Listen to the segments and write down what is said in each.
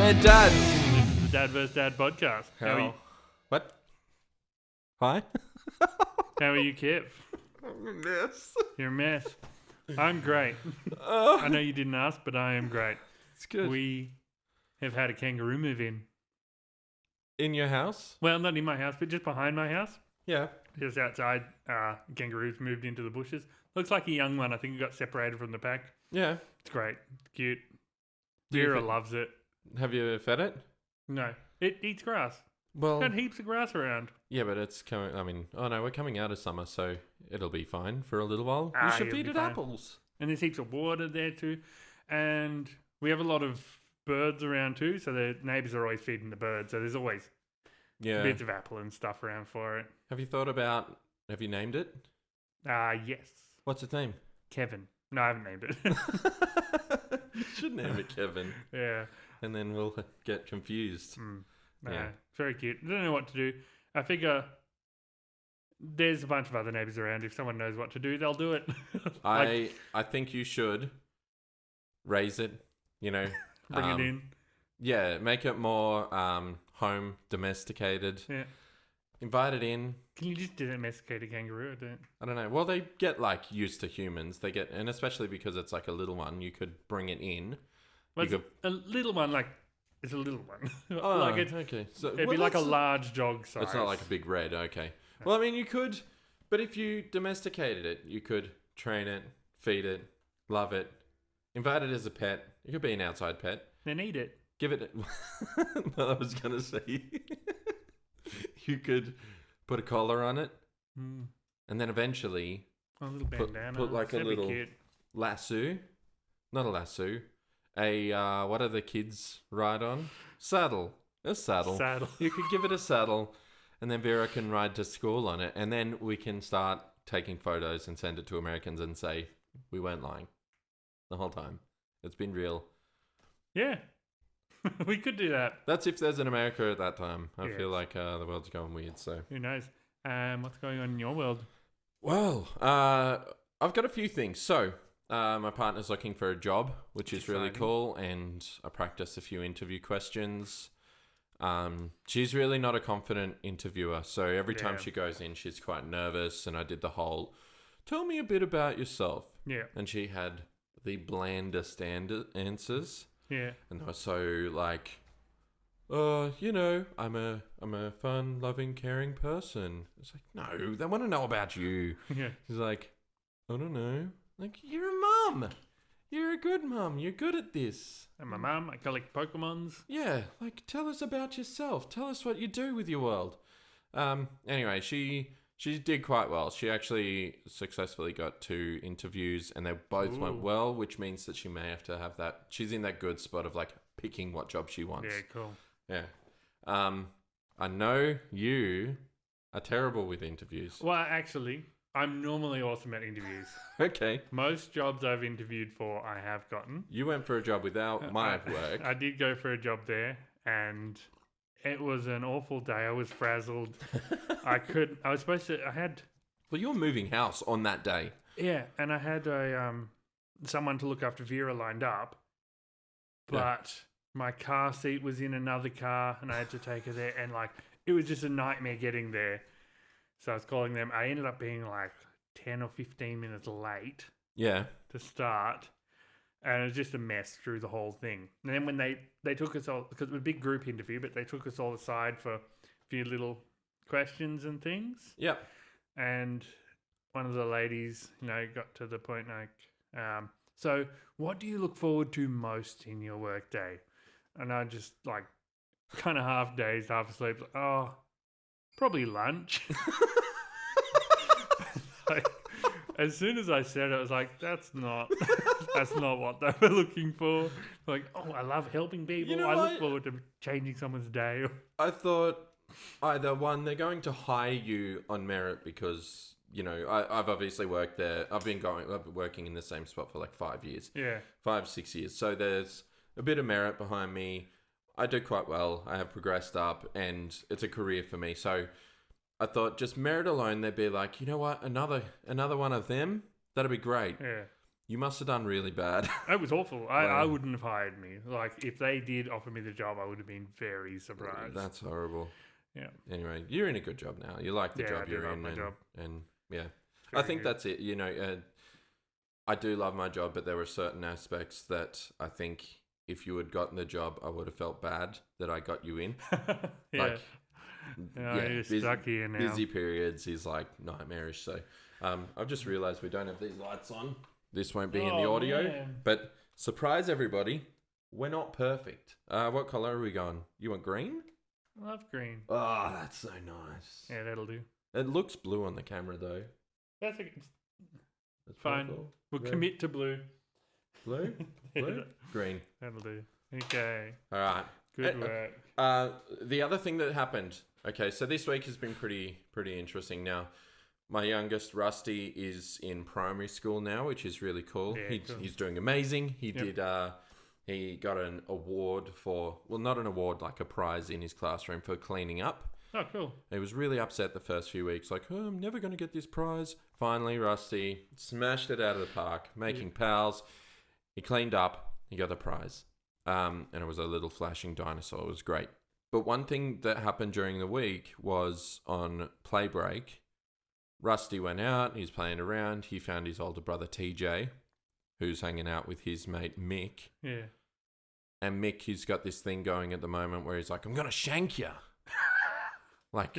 Hey, Dad. This is the Dad vs. Dad podcast. What? Hi? How are you, Kev? I'm a mess. You're a mess. I'm great. I know you didn't ask, but I am great. It's good. We have had a kangaroo move in. In your house? Well, not in my house, but just behind my house. Yeah. Just outside, kangaroos moved into the bushes. Looks like a young one. I think it got separated from the pack. Yeah. It's great. It's cute. Do you Vera fe- loves it. Have you fed it? No. It eats grass. Well, Got heaps of grass around. yeah, but it's coming. Oh no, we're coming out of summer, so it'll be fine for a little while. You should It'll feed be it fine. apples. And there's heaps of water there too. And we have a lot of birds around too, so the neighbours are always feeding the birds. So there's always Yeah. bits of apple and stuff around for it. Have you named it? Yes. What's its name? Kevin. No, I haven't named it. You should name it Kevin. Yeah. And then we'll get confused. Yeah. It's very cute. I don't know what to do. I figure there's a bunch of other neighbours around. If someone knows what to do, they'll do it. I think you should raise it, Bring it in. Yeah, make it more home domesticated. Yeah. Invite it in. Can you just domesticate a kangaroo? I don't know. Well, they get like used to humans. And especially because it's like a little one, you could bring it in. Well, You a little one, it's a little one. Oh, okay. So It'd be like a large dog size. It's not like a big red. Okay. Well, I mean, you could, but if you domesticated it, you could train it, feed it, love it, invite it as a pet. It could be an outside pet. Then eat it. Give it. Well, I was gonna say, you could put a collar on it, and then eventually A little bandana. put like a That'd be little cute. lasso, not a lasso, what do the kids ride on? Saddle. A saddle. Saddle. You could give it a saddle, and then Vera can ride to school on it, and then we can start taking photos and send it to Americans and say we weren't lying the whole time. It's been real. Yeah. We could do that. That's if there's an America at that time. I Yes. feel like the world's going weird. So Who knows? What's going on in your world? well, I've got a few things. So my partner's looking for a job, which is really Exciting. cool, and I practiced a few interview questions. She's really not a confident interviewer, so every time Yeah. she goes in, she's quite nervous. And I did the whole, tell me a bit about yourself, Yeah. and she had the blandest answers, Yeah. and they were so like, I'm a fun, loving, caring person. It's like, no, they want to know about you. Yeah. She's like, I don't know. Like, you're a mum. You're a good mum. You're good at this. I'm a mum. I collect Pokemons. Yeah, like, tell us about yourself. Tell us what you do with your world. Anyway, she did quite well. She actually successfully got 2 interviews, and they both went well, which means that she may have to have that. She's in that good spot of like picking what job she wants. Yeah, cool. Yeah. I know you are terrible with interviews. Well, actually, I'm normally awesome at interviews. Okay. Most jobs I've interviewed for, I have gotten. You went for a job without my work. I did go for a job there, and it was an awful day. I was frazzled. I had Well, you were moving house on that day. Yeah, and I had someone to look after Vera lined up, but my car seat was in another car, and I had to take her there, and it was just a nightmare getting there. So I was calling them. I ended up being 10 or 15 minutes late Yeah. to start, and it was just a mess through the whole thing. And then when they took us all, because it was a big group interview, but they took us all aside for a few little questions and things. Yep. And one of the ladies, got to the point so what do you look forward to most in your work day? And I just kind of half dazed, half asleep. Oh, probably lunch. As soon as I said it, I was like, that's not what they were looking for. I love helping people. You know I what? look forward to changing someone's day. I thought either one, they're going to hire you on merit because, I've obviously worked there. I've been working in the same spot for 5 years. Yeah. 5-6 years. So there's a bit of merit behind me. I do quite well. I have progressed up, and it's a career for me. So I thought just merit alone, they'd be like, you know what, another one of them, that'd be great. Yeah. You must have done really bad. It was awful. I wouldn't have hired me. Like, if they did offer me the job, I would have been very surprised. That's horrible. Yeah. Anyway, you're in a good job now. You like the job you're in. And yeah. I think that's it. You know, I do love my job, but there were certain aspects that I think if you had gotten the job, I would have felt bad that I got you in. Yeah. You're stuck here now. Busy periods is like nightmarish. So I've just realised we don't have these lights on. This won't be in the audio. Man. But surprise everybody, we're not perfect. What colour are we going? You want green? I love green. Oh, that's so nice. Yeah, that'll do. It looks blue on the camera though. That's fine. Cool. We'll commit to blue. Blue? Blue? Green. That'll do. Okay. All right. Good work. The other thing that happened. Okay, so this week has been pretty interesting. now. My youngest, Rusty, is in primary school now, which is really cool. Yeah, He's doing amazing. He got an award not an award, like a prize in his classroom for cleaning up. Oh, cool. He was really upset the first few weeks, like, oh, I'm never going to get this prize. Finally, Rusty smashed it out of the park, making pals. He cleaned up. He got the prize. And it was a little flashing dinosaur. It was great. But one thing that happened during the week was on play break, Rusty went out, he's playing around, he found his older brother TJ, who's hanging out with his mate Mick. Yeah. And Mick, he's got this thing going at the moment where he's like, I'm going to shank you. Like,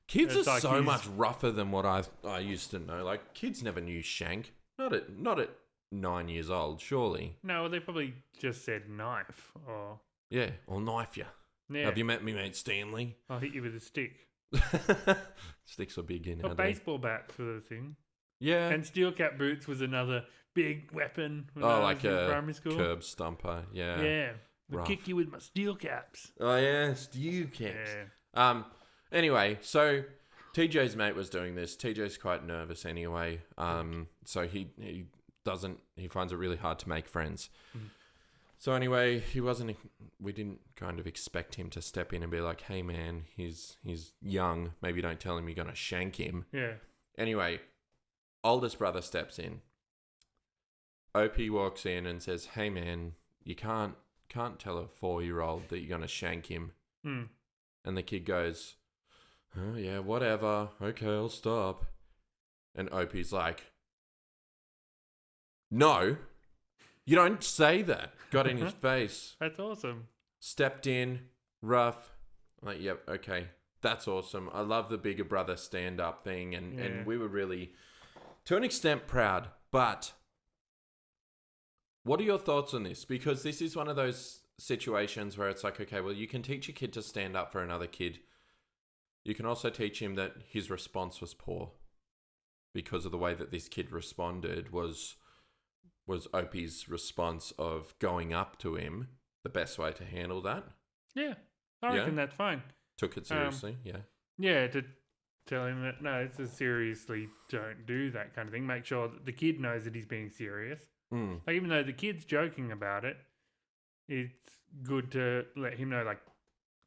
kids are like so much rougher than what I used to know. Like, kids never knew shank. Not at 9 years old, surely. No, they probably just said knife or... Yeah, or knife you. Yeah. Have you met me mate Stanley? I'll hit you with a stick. Sticks are big in a baseball bat for the thing. Yeah. And steel cap boots was another big weapon when I was like in a primary school. curb stumper. Yeah. Yeah. I'll kick you with my steel caps. Oh yeah, steel caps. Yeah. Anyway, so TJ's mate was doing this. TJ's quite nervous anyway. So he finds it really hard to make friends. Mm. So anyway, we didn't kind of expect him to step in and be like, hey man, he's young. Maybe don't tell him you're going to shank him. Yeah. Anyway, oldest brother steps in. OP walks in and says, hey man, you can't tell a 4-year-old that you're going to shank him. Mm. And the kid goes, oh yeah, whatever. Okay, I'll stop. And OP's like, no. You don't say that. Got in his face. That's awesome. Stepped in, rough. I'm like, yep, okay. That's awesome. I love the bigger brother stand-up thing. And we were really, to an extent, proud. But what are your thoughts on this? Because this is one of those situations where it's like, okay, well, you can teach a kid to stand up for another kid. You can also teach him that his response was poor. Because of the way that this kid responded was Opie's response of going up to him the best way to handle that. Yeah, I reckon that's fine. Took it seriously, yeah. Yeah, to tell him that, no, it's seriously, don't do that kind of thing. Make sure that the kid knows that he's being serious. Mm. Like, even though the kid's joking about it, it's good to let him know, like,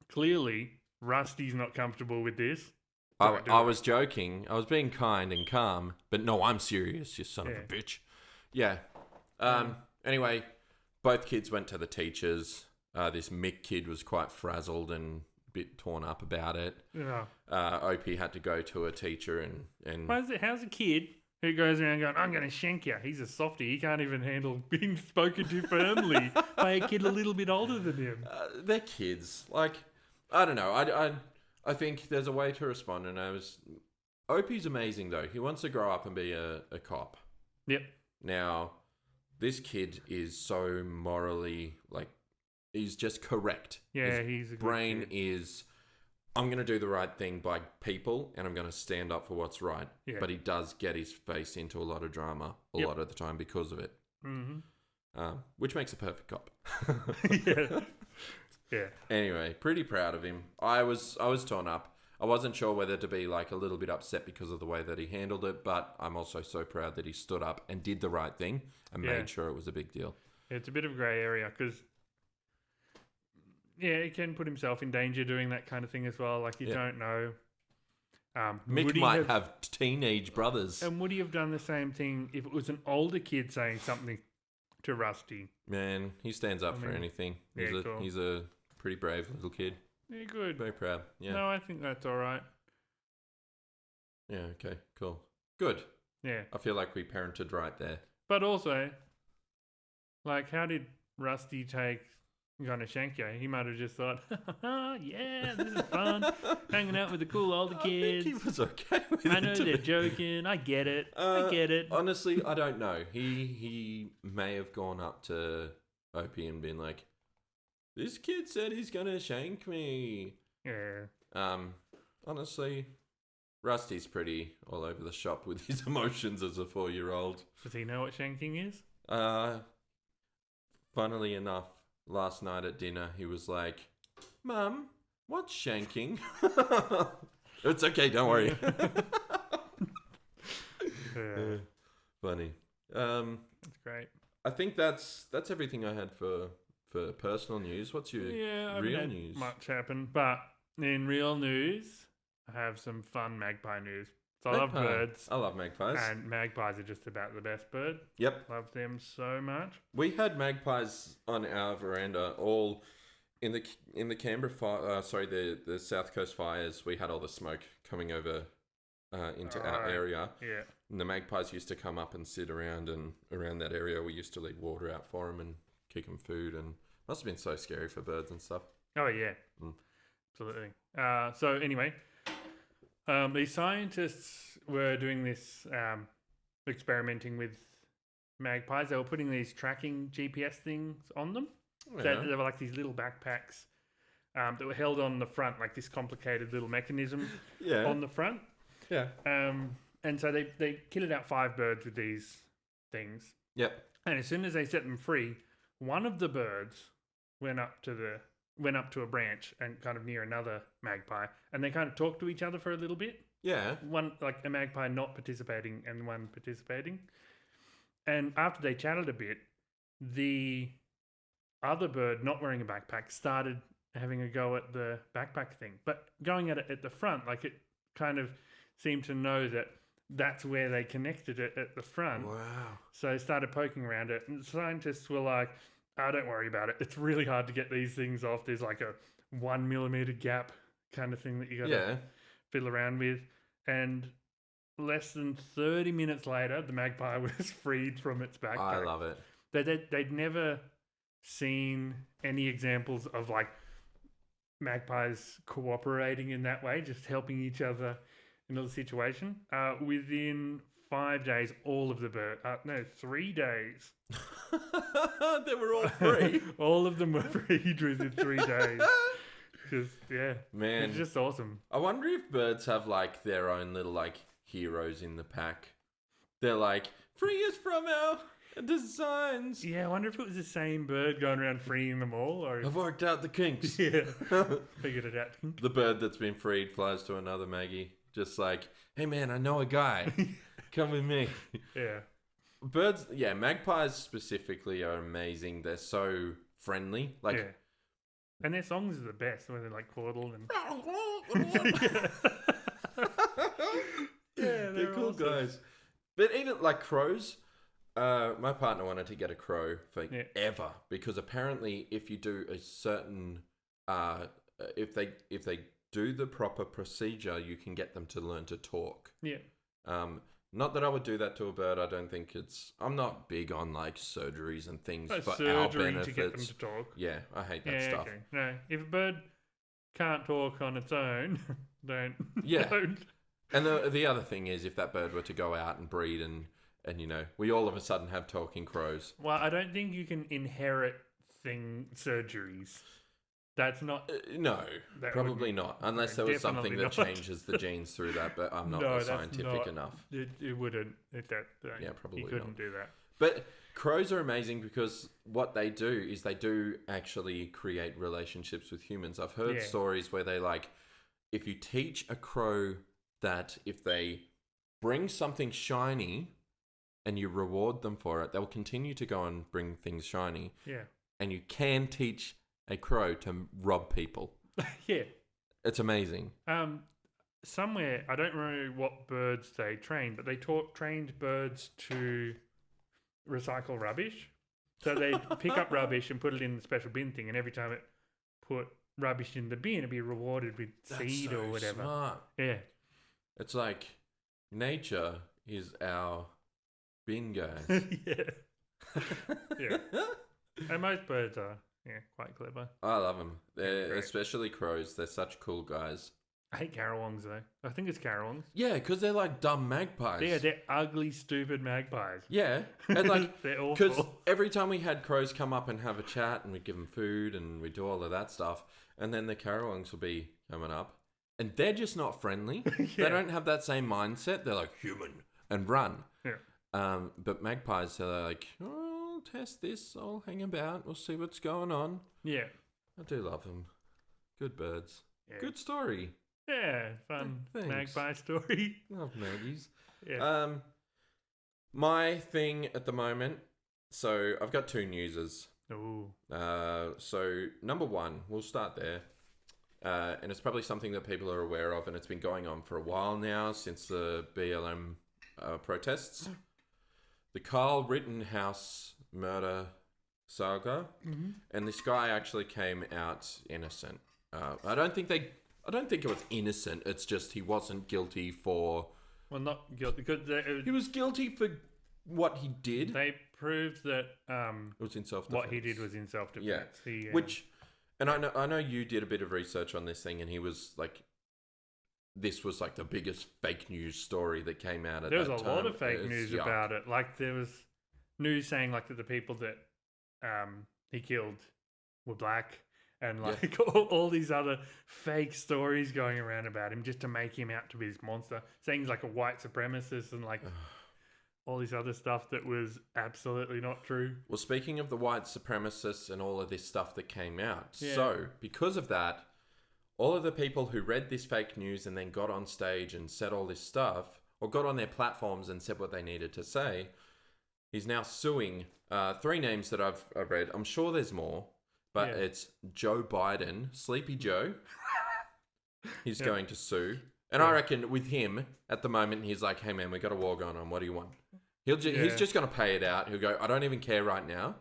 clearly Rusty's not comfortable with this. I was joking. I was being kind and calm, but no, I'm serious, you son of a bitch. Yeah. Anyway, both kids went to the teachers. This Mick kid was quite frazzled and a bit torn up about it. Yeah. OP had to go to a teacher and how's a kid who goes around going, I'm going to shank you? He's a softie. He can't even handle being spoken to firmly by a kid a little bit older than him. They're kids. Like, I don't know. I think there's a way to respond. And OP's amazing though. He wants to grow up and be a cop. Yep. Now, this kid is so morally, like, he's just correct. Yeah, his brain is, I'm going to do the right thing by people and I'm going to stand up for what's right. Yeah. But he does get his face into a lot of drama a lot of the time because of it. Mm-hmm. Which makes a perfect cop. Yeah. Yeah. Anyway, pretty proud of him. I was torn up. I wasn't sure whether to be like a little bit upset because of the way that he handled it, but I'm also so proud that he stood up and did the right thing and made sure it was a big deal. Yeah, it's a bit of a grey area because, he can put himself in danger doing that kind of thing as well. Like, you don't know Mick Would he might have teenage brothers. And would he have done the same thing if it was an older kid saying something to Rusty? Man, he stands up for anything. He's a pretty brave little kid. Yeah, good. Very proud. Yeah. No, I think that's all right. Yeah, okay, cool. Good. Yeah. I feel like we parented right there. But also, like, how did Rusty take kind of Shanko? He might have just thought, yeah, this is fun. Hanging out with the cool older kids. I think he was okay with it. I know they're joking. I get it. I get it. Honestly, I don't know. He may have gone up to Opie and been like, this kid said he's going to shank me. Yeah. Honestly, Rusty's pretty all over the shop with his emotions as a 4-year-old. Does he know what shanking is? Funnily enough, last night at dinner, he was like, Mum, what's shanking? It's okay, don't worry. Yeah. Funny. That's great. I think that's everything I had for personal news. What's your real news? Much happened, but in real news, I have some fun magpie news. So I love birds. I love magpies. And magpies are just about the best bird. Yep. Love them so much. We had magpies on our veranda all in the Canberra fire. The South Coast fires. We had all the smoke coming over into our area. Yeah. And the magpies used to come up and sit around that area. We used to leave water out for them and kick them food, and must have been so scary for birds and stuff. Oh yeah, absolutely. So anyway, these scientists were doing this experimenting with magpies. They were putting these tracking GPS things on them. Yeah. So they were like these little backpacks that were held on the front, like this complicated little mechanism on the front. Yeah. And so they kitted out 5 birds with these things. Yep. And as soon as they set them free, one of the birds went up to a branch and kind of near another magpie, and they kind of talked to each other for a little bit. Yeah. One, like a magpie not participating and one participating. And after they chatted a bit, the other bird not wearing a backpack started having a go at the backpack thing, but going at it at the front, like it kind of seemed to know that that's where they connected it at the front. Wow. So they started poking around it, and scientists were like, oh, don't worry about it. It's really hard to get these things off. There's like a 1 millimeter gap kind of thing that you got to fiddle around with. And less than 30 minutes later, the magpie was freed from its backpack. I love it. They'd never seen any examples of like magpies cooperating in that way, just helping each other in the situation. Within 5 days, all of the birds, 3 days. They were all free. All of them were freed within 3 days. Just, man, it's just awesome. I wonder if birds have like their own little like heroes in the pack. They're like, free us from our designs. Yeah, I wonder if it was the same bird going around freeing them all, or I've worked out the kinks. Yeah, figured it out. The bird that's been freed flies to another Maggie, just like, hey man, I know a guy. Come with me. Yeah. Birds, magpies specifically are amazing. They're so friendly. Like, and their songs are the best when they're like chordal and they're cool awesome guys. But even like crows, my partner wanted to get a crow forever because apparently if you do a certain if they do the proper procedure, you can get them to learn to talk. Not that I would do that to a bird. I don't think I'm not big on like surgeries and things for our benefits. To get them to talk. Yeah, I hate that stuff. Okay. No, if a bird can't talk on its own, don't. Yeah. Don't. And the other thing is, if that bird were to go out and breed and we all of a sudden have talking crows. Well, I don't think you can inherit surgeries. That's not... no, probably not. Unless there was something that changes the genes through that, but I'm not scientific enough. It wouldn't. Probably you couldn't do that. But crows are amazing because what they do is they do actually create relationships with humans. I've heard stories where they like, if you teach a crow that if they bring something shiny and you reward them for it, they'll continue to go and bring things shiny. Yeah. And you can teach a crow to rob people. Yeah. It's amazing. somewhere, I don't know what birds they trained, but they trained birds to recycle rubbish. So they'd pick up rubbish and put it in the special bin thing, and every time it put rubbish in the bin, it'd be rewarded with seed or whatever. Smart. Yeah. It's like nature is our bin guys. Yeah. Yeah. And most birds are, quite clever. I love them. They're, Great. especially crows. They're such cool guys. I hate carawongs though. I think it's carawongs. Yeah, because they're like dumb magpies. Yeah, they're ugly, stupid magpies. Yeah, and like they're because awful. every time we had crows come up and have a chat, and we'd give them food, and we'd do all of that stuff, and then the carawongs will be coming up, and they're just not friendly. They don't have that same mindset. They're like human and run. Yeah. But magpies, they're like, oh, I'll test this. I'll hang about. We'll see what's going on. Yeah. I do love them. Good birds. Yeah. Good story. Yeah, fun Thanks. magpie story. Love Maggies. Yeah. My thing at the moment. So I've got two newses. Ooh. So number one, we'll start there. And it's probably something that people are aware of, and it's been going on for a while now since the BLM protests. The Kyle Rittenhouse murder saga, and this guy actually came out innocent. I don't think it was innocent. It's just he wasn't guilty for. Well, not guilty because He was guilty for what he did. they proved that It was in self-defense. what he did was in self-defense. Yeah. Which, and I know you did a bit of research on this thing, and he was like, this was like the biggest fake news story that came out at there was that a time. lot of fake It's news yuck. about it. Like there was news saying like that the people that he killed were black, and like all these other fake stories going around about him just to make him out to be this monster, saying he's like a white supremacist and like all this other stuff that was absolutely not true. Well, speaking of the white supremacists and all of this stuff that came out, Yeah. so because of that, all of the people who read this fake news and then got on stage and said all this stuff, or got on their platforms and said what they needed to say, he's now suing. Three names that I've read. I'm sure there's more, but it's Joe Biden, Sleepy Joe. He's going to sue. And I reckon with him, at the moment, he's like, hey man, we got a war going on. What do you want? He's just going to pay it out. He'll go, I don't even care right now.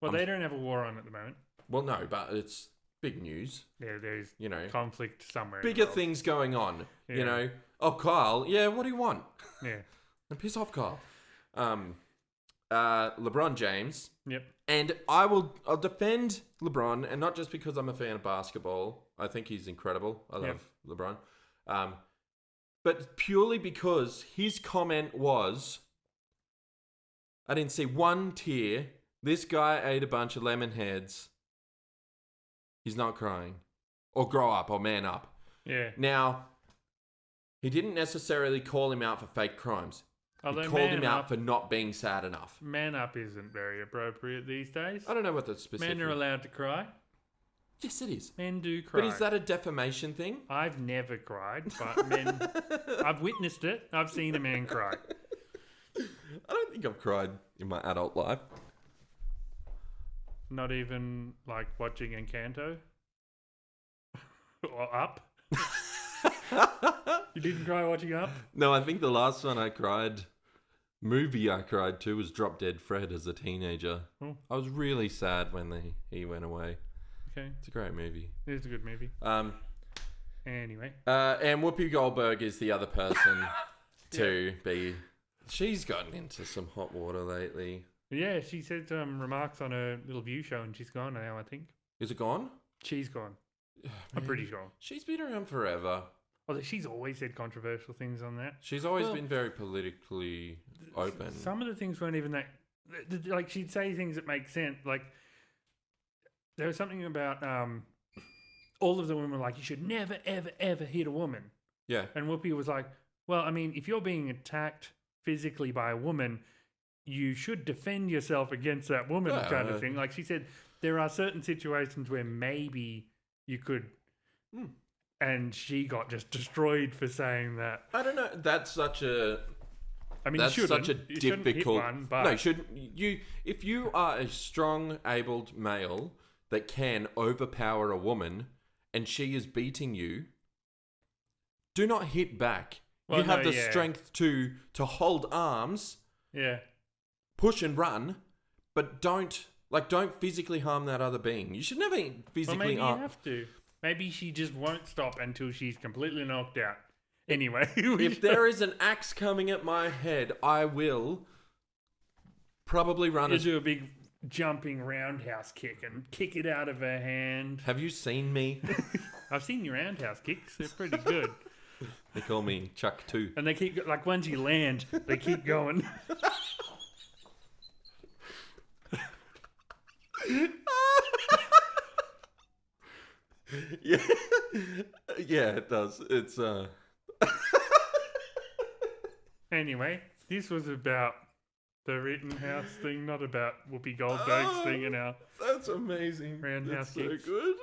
Well, they don't have a war on at the moment. Well, no, but it's big news. Yeah, there's You know, conflict somewhere. in the bigger world. things going on. Yeah. You know, oh, Kyle, yeah, what do you want? Yeah. Piss off, Kyle. LeBron James. Yep. And I'll defend LeBron, and not just because I'm a fan of basketball. I think he's incredible. I love LeBron. But purely because his comment was, I didn't see one tear. This guy ate a bunch of lemon heads. He's not crying. Or grow up, or man up. Yeah. Now, he didn't necessarily call him out for fake crimes. Although He called man him out up, for not being sad enough. man up isn't very appropriate these days. I don't know what the specific... Men are allowed to cry. Yes, it is. Men do cry. But is that a defamation thing? I've never cried, but men... I've witnessed it. I've seen a man cry. I don't think I've cried in my adult life. Not even, like, watching Encanto? Or Up? You didn't cry watching Up? No, I think the last one I cried to was Drop Dead Fred as a teenager. Oh. I was really sad when he went away. Okay. It's a great movie. It is a good movie. Anyway. And Whoopi Goldberg is the other person to be... She's gotten into some hot water lately. Yeah, she said some remarks on her little View show and she's gone now, I think. Is it gone? She's gone. I'm pretty sure. She's been around forever. Although she's always said controversial things on that. She's always been very politically open. Some of the things weren't even that... Like, she'd say things that make sense. Like, there was something about... all of the women were like, you should never, ever, ever hit a woman. Yeah. And Whoopi was like, well, I mean, if you're being attacked physically by a woman, you should defend yourself against that woman kind of thing. Like she said, there are certain situations where maybe you could... And she got just destroyed for saying that. I don't know. That's such a... I mean, that's you such a shouldn't hit difficult... one, but... No, shouldn't you... If you are a strong, abled male that can overpower a woman and she is beating you, do not hit back. Well, you have no, the yeah. strength to hold arms, Yeah. push and run, but don't physically harm that other being. You should never Well, physically maybe you harm. have to. Maybe she just won't stop until she's completely knocked out. Anyway. If there is an axe coming at my head, I will probably run You as... do a big jumping roundhouse kick and kick it out of her hand. Have you seen me? I've seen your roundhouse kicks. They're pretty good. They call me Chuck too. And they keep, like, once you land, they keep going. Yeah. Yeah, it does. It's Anyway, this was about the Rittenhouse thing, not about Whoopi Goldberg's thing in our That's amazing. roundhouse That's so kicks. good.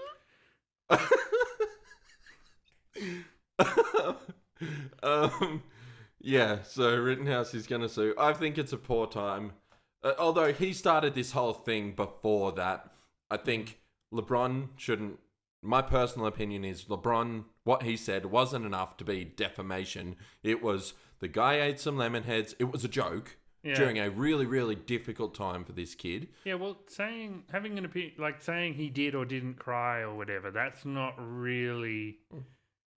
Yeah, so Rittenhouse is going to sue. I think it's a poor time. Although he started this whole thing before that, I think LeBron shouldn't... My personal opinion is LeBron, what he said wasn't enough to be defamation. It was the guy ate some lemon heads. It was a joke during a really, really difficult time for this kid. Yeah, well, having an opinion, like saying he did or didn't cry or whatever, that's not really...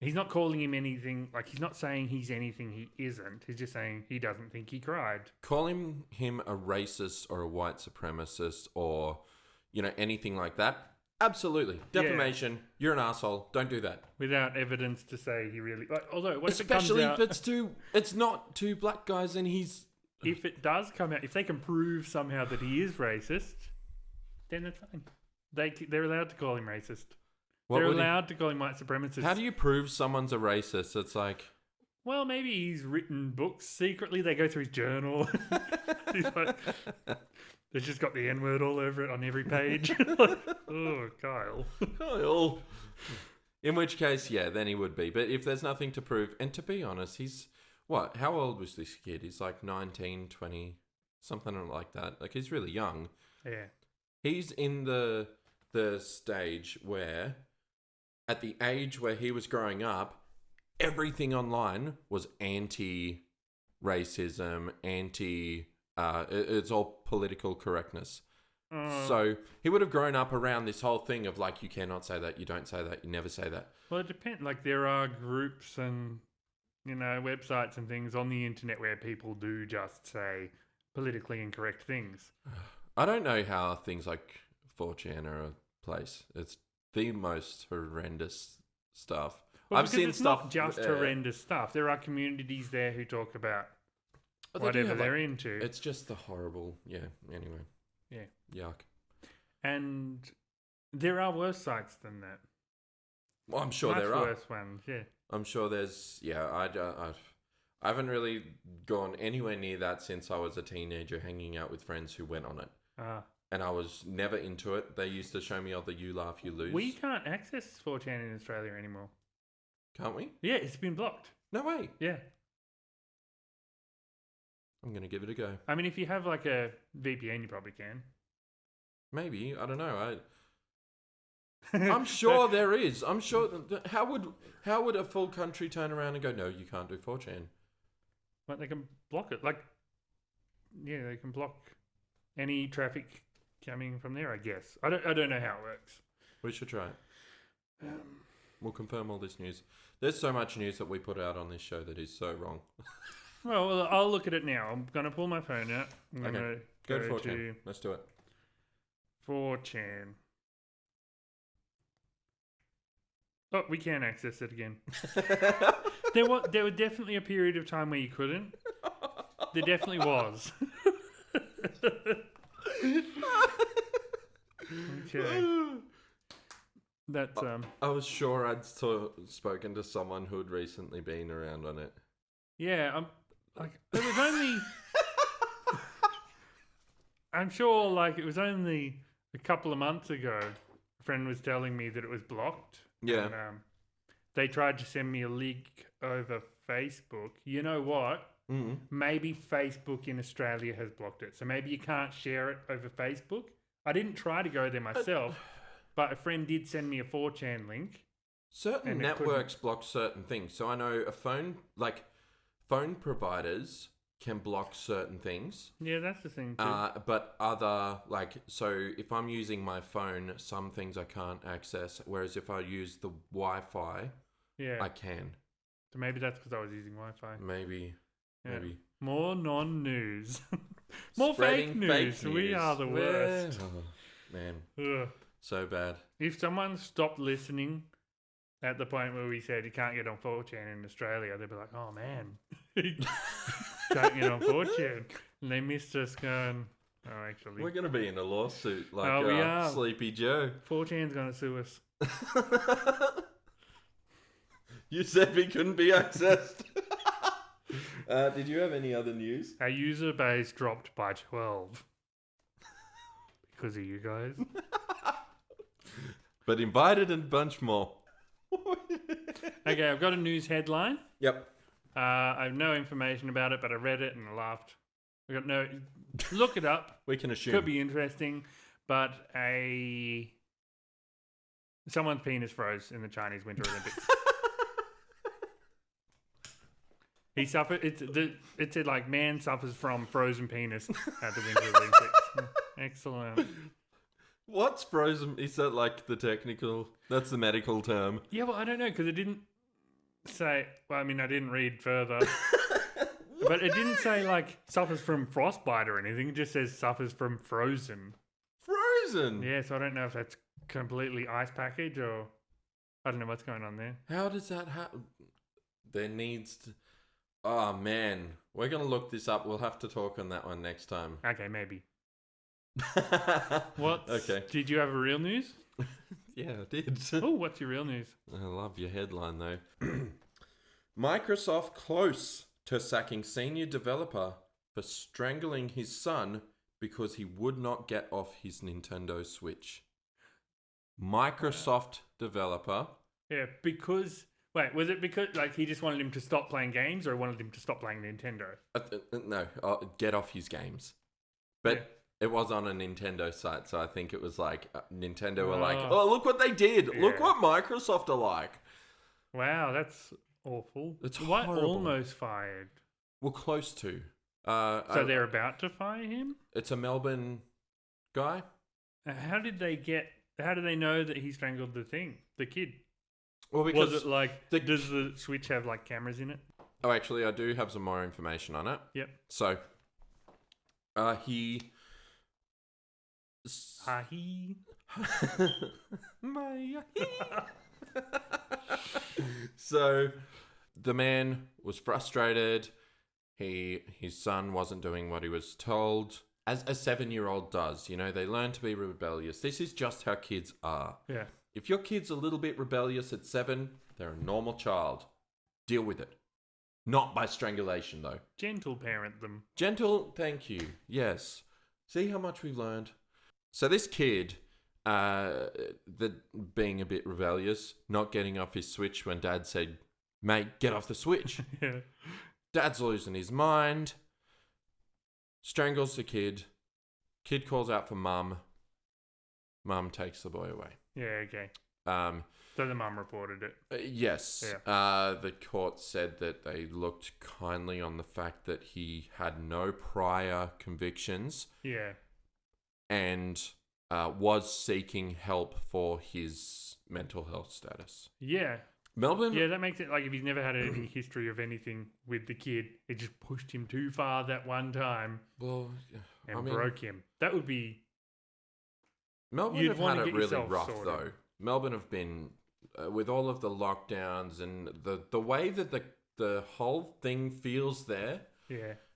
He's not calling him anything, like he's not saying he's anything he isn't. He's just saying he doesn't think he cried. Calling him a racist or a white supremacist or, anything like that, absolutely. Defamation, you're an asshole, don't do that. Without evidence to say he really... Like, although, what Especially if it comes out... it's not two black guys and he's... If it does come out, if they can prove somehow that he is racist, then that's fine. They're allowed to call him racist. They're allowed to call him white supremacist. How do you prove someone's a racist? It's like... Well, maybe he's written books secretly. They go through his journal. He's like, they've just got the N-word all over it on every page. Oh, Kyle. Kyle. In which case, yeah, then he would be. But if there's nothing to prove... And to be honest, he's... What? How old was this kid? He's like 19, 20, something like that. Like, he's really young. Yeah. He's in the stage where... At the age where he was growing up, everything online was anti-racism, it's all political correctness. So he would have grown up around this whole thing of like, you cannot say that, you don't say that, you never say that. Well, it depends. Like there are groups and, websites and things on the internet where people do just say politically incorrect things. I don't know how things like 4chan are a place. It's the most horrendous stuff. Well, I've seen it's stuff... not just horrendous stuff. There are communities there who talk about whatever they're into. It's just the horrible... Yeah, anyway. Yeah. Yuck. And there are worse sites than that. Well, I'm sure Much there are. worse ones, yeah. I'm sure there's... Yeah, I haven't really gone anywhere near that since I was a teenager hanging out with friends who went on it. And I was never into it. They used to show me all the you laugh, you lose. We can't access 4chan in Australia anymore. Can't we? Yeah, it's been blocked. No way. Yeah. I'm going to give it a go. I mean, if you have like a VPN, you probably can. Maybe. I don't know. I'm sure there is. I'm sure. How would a full country turn around and go, no, you can't do 4chan? But they can block it. Like, yeah, they can block any traffic coming from there, I guess. I don't know how it works. We should try it. We'll confirm all this news. There's so much news that we put out on this show that is so wrong. Well, I'll look at it now. I'm going to pull my phone out. I'm going to go to 4chan. Let's do it. 4chan. Oh, we can access it again. There was definitely a period of time where you couldn't. There definitely was. Okay. That's I was sure I'd spoken to someone who had recently been around on it. Yeah, like it was only. I'm sure, like it was only a couple of months ago. A friend was telling me that it was blocked. Yeah. And, they tried to send me a link over Facebook. You know what? Mm. Maybe Facebook in Australia has blocked it. So maybe you can't share it over Facebook. I didn't try to go there myself, but a friend did send me a 4chan link. Certain And it networks block certain things. So I know phone providers can block certain things. Yeah, that's the thing too. But other, so if I'm using my phone, some things I can't access. Whereas if I use the Wi-Fi, Yeah. I can. So maybe that's because I was using Wi-Fi. Maybe. More non-news. More Spreading fake news. We are the worst. Oh, man. Ugh. So bad. If someone stopped listening at the point where we said you can't get on 4chan in Australia, they'd be like, oh man, can't get on 4chan. And they missed us going, oh, actually. We're going to be in a lawsuit we are. Sleepy Joe. 4chan's going to sue us. You said we couldn't be accessed. Did you have any other news? Our user base dropped by 12. Because of you guys. But invited a bunch more. Okay, I've got a news headline. Yep. I have no information about it, but I read it and I laughed. Look it up. We can assume. Could be interesting, but someone's penis froze in the Chinese Winter Olympics. He suffered. It said like man suffers from frozen penis at the Winter Olympics. Excellent. What's frozen? Is that like the technical? That's the medical term. Yeah, well, I don't know because it didn't say. Well, I mean, I didn't read further, but it didn't say like suffers from frostbite or anything. It just says suffers from frozen. Frozen. Yeah, so I don't know if that's completely ice package or I don't know what's going on there. How does that happen? There needs to. Oh man, we're gonna look this up. We'll have to talk on that one next time. Okay, maybe. What? Okay. Did you have a real news? Yeah, I did. Oh, what's your real news? I love your headline though. Microsoft close to sacking senior developer for strangling his son because he would not get off his Nintendo Switch. Microsoft developer. Yeah, because... Wait, was it because like he just wanted him to stop playing games or wanted him to stop playing Nintendo? No, get off his games. But it was on a Nintendo site, so I think it was like Nintendo were like, oh, look what they did. Yeah. Look what Microsoft are like. Wow, that's awful. It's what horrible. Almost fired? Well, close to. So they're about to fire him? It's a Melbourne guy. How do they know that he strangled the kid? Well, because was it like does the Switch have like cameras in it? Oh, actually, I do have some more information on it. Yep. So, he. So, the man was frustrated. His son wasn't doing what he was told, as a 7-year-old does. You know, they learn to be rebellious. This is just how kids are. Yeah. If your kid's a little bit rebellious at 7, they're a normal child. Deal with it. Not by strangulation, though. Gentle parent them. Gentle, thank you. Yes. See how much we've learned? So this kid, being a bit rebellious, not getting off his Switch when Dad said, mate, get off the Switch. Yeah. Dad's losing his mind. Strangles the kid. Kid calls out for Mum. Mum takes the boy away. Yeah, okay. So the mum reported it. Yes. Yeah. The court said that they looked kindly on the fact that he had no prior convictions. Yeah. And was seeking help for his mental health status. Yeah. Melbourne? Yeah, that makes it like if he's never had any history of anything with the kid, it just pushed him too far that one time and broke him. That would be... Melbourne have had it really rough, though. Melbourne have been, with all of the lockdowns and the way that the whole thing feels there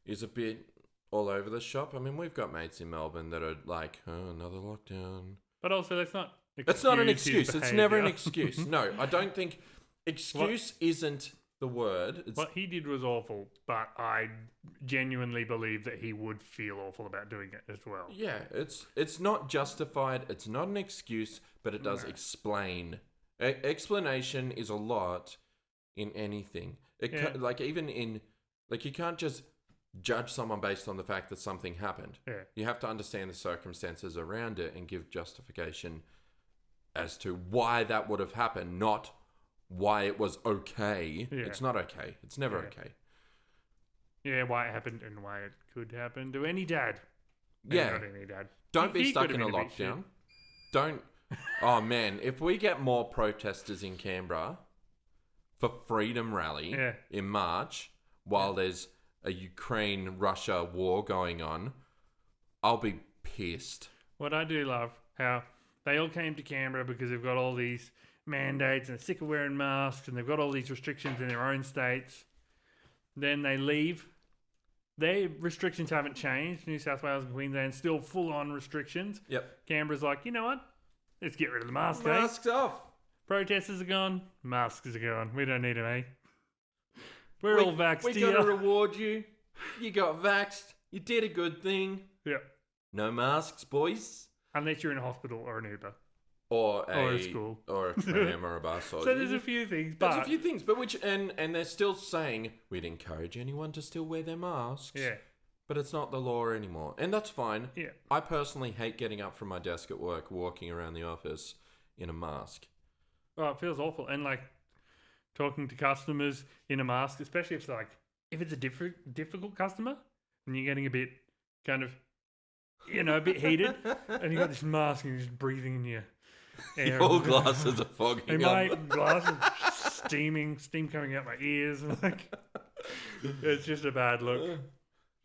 is a bit all over the shop. I mean, we've got mates in Melbourne that are like, oh, another lockdown. But also, that's not... It's not an excuse. It's never an excuse. No, I don't think... Excuse isn't the word. What he did was awful, but I genuinely believe that he would feel awful about doing it as well. Yeah, it's not justified. It's not an excuse, but it does explain. Explanation is a lot in anything. You can't just judge someone based on the fact that something happened. Yeah. You have to understand the circumstances around it and give justification as to why that would have happened, not why it was okay. Yeah. It's not okay. It's never okay. Yeah, why it happened and why it could happen to any dad. Yeah. Not any dad. Don't be He stuck could in have a been bit shit. lockdown. Don't. Oh, man. If we get more protesters in Canberra for Freedom Rally in March, while there's a Ukraine-Russia war going on, I'll be pissed. What I do love, how they all came to Canberra because they've got all these mandates and they're sick of wearing masks and they've got all these restrictions in their own states. Then they leave. Their restrictions haven't changed. New South Wales and Queensland still full-on restrictions. Yep. Canberra's like, you know what? Let's get rid of the mask. Masks off. Protesters are gone. Masks are gone. We don't need them, eh? We're all vaxxed We here. got to reward you. You got vaxxed. You did a good thing. Yeah. No masks, boys. Unless you're in a hospital or an Uber. Or a school. Or a tram or a bus. Or So there's a few things, but... There's a few things, but and they're still saying we'd encourage anyone to still wear their masks. Yeah. But it's not the law anymore. And that's fine. Yeah. I personally hate getting up from my desk at work, walking around the office in a mask. Oh, it feels awful. And like talking to customers in a mask, especially if it's a difficult customer and you're getting a bit kind of, a bit heated and you got this mask and you're just breathing in your air. Your glasses are fogging And up. my glasses steam coming out my ears. Like, it's just a bad look.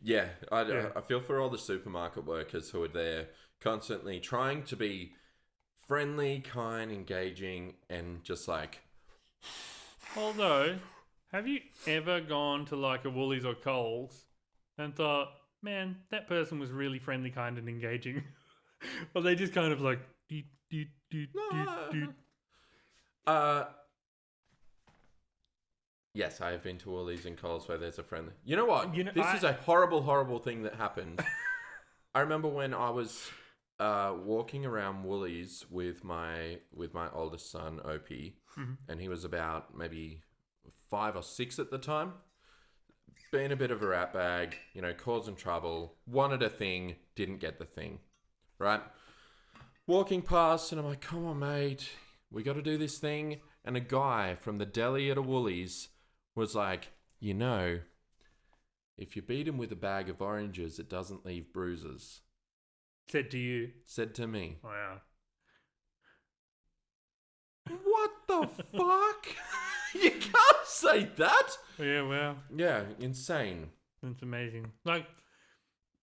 Yeah, I feel for all the supermarket workers who are there constantly trying to be friendly, kind, engaging, and just like... Although, have you ever gone to like a Woolies or Coles and thought, man, that person was really friendly, kind, and engaging? Or they just kind of like... Yes, I have been to Woolies and Coles where there's a friendly... You know what? This is a horrible, horrible thing that happened. I remember when I was walking around Woolies with my oldest son, Opie, and he was about maybe 5 or 6 at the time. Being a bit of a rat bag, causing trouble, wanted a thing, didn't get the thing, right? Walking past, and I'm like, come on, mate, we got to do this thing. And a guy from the deli at a Woolies was like, if you beat him with a bag of oranges, it doesn't leave bruises. Said to you. Said to me. Wow. What the fuck? You can't say that. Yeah, well. Yeah, insane. That's amazing.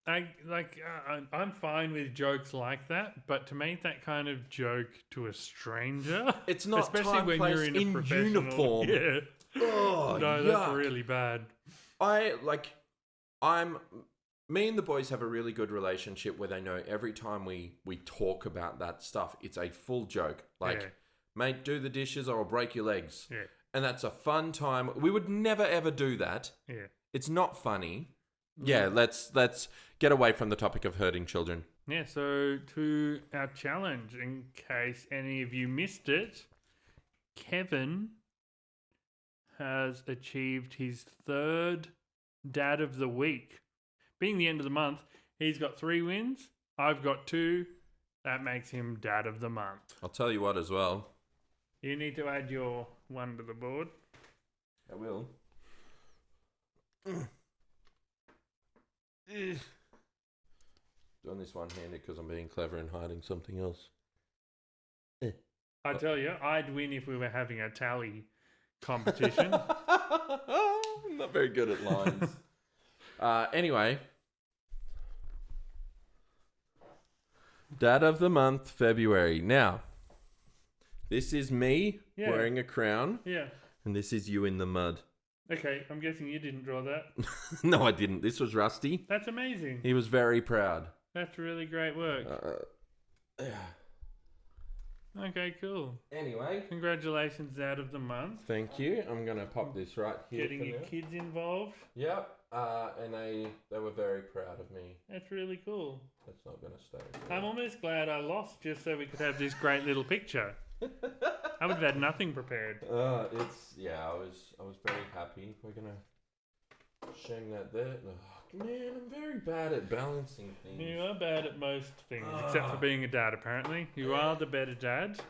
I'm fine with jokes like that, but to make that kind of joke to a stranger, it's not especially time, when place, you're in a professional uniform. Yeah. Oh, no, yuck. that's really bad. Me and the boys have a really good relationship where they know every time we talk about that stuff, it's a full joke. Mate, do the dishes or I'll break your legs. Yeah. And that's a fun time. We would never ever do that. Yeah. It's not funny. Yeah, let's get away from the topic of hurting children. Yeah, so to our challenge, in case any of you missed it, Kevin has achieved his 3rd Dad of the Week. Being the end of the month, he's got 3 wins. I've got 2. That makes him Dad of the Month. I'll tell you what as well. You need to add your one to the board. I will. Doing this one-handed because I'm being clever and hiding something else. I tell you, I'd win if we were having a tally competition. I'm not very good at lines. Anyway. Dad of the month, February. Now, this is me wearing a crown. Yeah. And this is you in the mud. Okay, I'm guessing you didn't draw that. No, I didn't. This was Rusty. That's amazing. He was very proud. That's really great work. Yeah. Okay, cool. Anyway. Congratulations, Dad of the Month. Thank you. I'm going to pop this right here. Getting your kids involved. Yep. And they were very proud of me. That's really cool. That's not going to stay. I'm almost glad I lost just so we could have this great little picture. I would have had nothing prepared. I was very happy. We're going to shang that there. Oh, man, I'm very bad at balancing things. You are bad at most things, except for being a dad, apparently. You are the better dad.